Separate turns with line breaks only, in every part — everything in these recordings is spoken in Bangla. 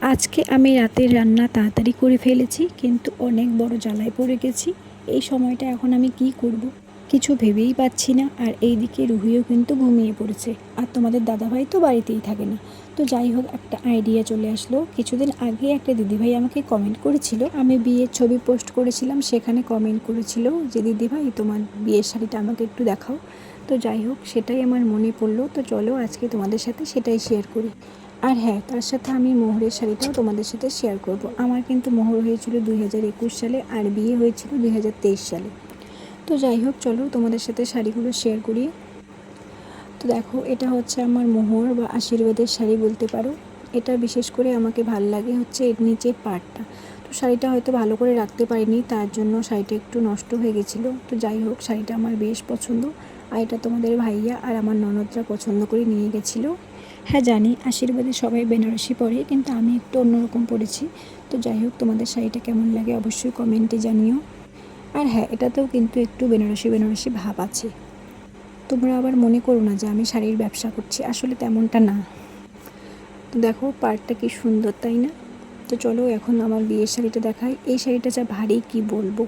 আজকে আমি রাতের রান্না তাড়াতাড়ি করে ফেলেছি, কিন্তু অনেক বড় জ্বালায় পড়ে গেছি। এই সময়টা এখন আমি কি করব কিছু ভেবেই পাচ্ছি না। আর এইদিকে রুহিও কিন্তু ঘুমিয়ে পড়েছে, আর তোমাদের দাদাভাই তো বাড়িতেই থাকে না। তো যাই হোক, একটা আইডিয়া চলে আসলো। কিছুদিন আগে একটা দিদিভাই আমাকে কমেন্ট করেছিল, আমি বিয়ের ছবি পোস্ট করেছিলাম, সেখানে কমেন্ট করেছিল যে দিদিভাই তোমার বিয়ের শাড়িটা আমাকে একটু দেখাও। তো যাই হোক, সেটাই আমার মনে পড়লো। তো চলো আজকে তোমাদের সাথে সেটাই শেয়ার করি। আর হ্যাঁ, তার সাথে আমি মোহরের শাড়িটাও তোমাদের সাথে শেয়ার করব। আমার কিন্তু মোহর হয়েছিল 2021 সালে, আর বিয়ে হয়েছিল 2023 সালে। তো যাই হোক, চলো তোমাদের সাথে শাড়িগুলো শেয়ার করি। তো দেখো, এটা হচ্ছে আমার মোহর বা আশীর্বাদের শাড়ি বলতে পারো। এটা বিশেষ করে আমাকে ভাল লাগে হচ্ছে এর নিচের পাড়টা। তো শাড়িটা হয়তো ভালো করে রাখতে পারিনি, তার জন্য শাড়িটা একটু নষ্ট হয়ে গেছিলো। তো যাই হোক, শাড়িটা আমার বেশ পছন্দ। আর এটা তোমাদের ভাইয়া আর আমার ননদরা পছন্দ করে নিয়ে গেছিলো। হ্যাঁ জানি, আশীর্বাদে সবাই বেনারসি পরে, কিন্তু আমি একটু অন্যরকম পরেছি। তো যাই হোক, তোমাদের শাড়িটা কেমন লাগে অবশ্যই কমেন্টে জানিও। আর হ্যাঁ, এটাতেও কিন্তু একটু বেনারসি বেনারসি ভাব আছে। তোমরা আবার মনে করো না যে আমি শাড়ির ব্যবসা করছি, আসলে তেমনটা না। তো দেখো পাড়টা কি সুন্দর, তাই না? তো চলো এখন আমার বিয়ের শাড়িটা দেখাই। এই শাড়িটা যা ভারী কি বলবো।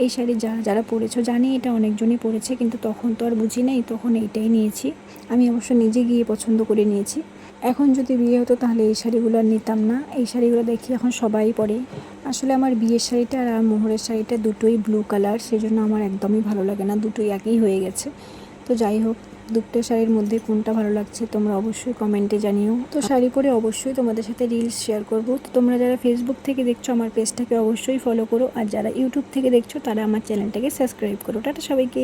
এই শাড়ি যারা যারা পরেছো জানি, এটা অনেকজনই পরেছে, কিন্তু তখন তো আর বুঝি নাই, তখন এইটাই নিয়েছি। আমি অবশ্য নিজে গিয়ে পছন্দ করে নিয়েছি। এখন যদি বিয়ে হতো তাহলে এই শাড়িগুলো আর নিতাম না। এই শাড়িগুলো দেখি এখন সবাই পরে। আসলে আমার বিয়ের শাড়িটা আর মোহরের শাড়িটা দুটোই ব্লু কালার, সেজন্য আমার একদমই ভালো লাগে না, দুটোই একই হয়ে গেছে। তো যাই হোক, দুটো শাড়ির মধ্যে কোনটা ভালো লাগছে তোমরা অবশ্যই কমেন্টে জানিও। তো শাড়ি পরে অবশ্যই তোমাদের সাথে রিলস শেয়ার করব। তো তোমরা যারা ফেসবুক থেকে দেখছো আমার পেজটাকে অবশ্যই ফলো করো, আর যারা ইউটিউব থেকে দেখছো তারা আমার চ্যানেলটাকে সাবস্ক্রাইব করো। টাটা সবাইকে।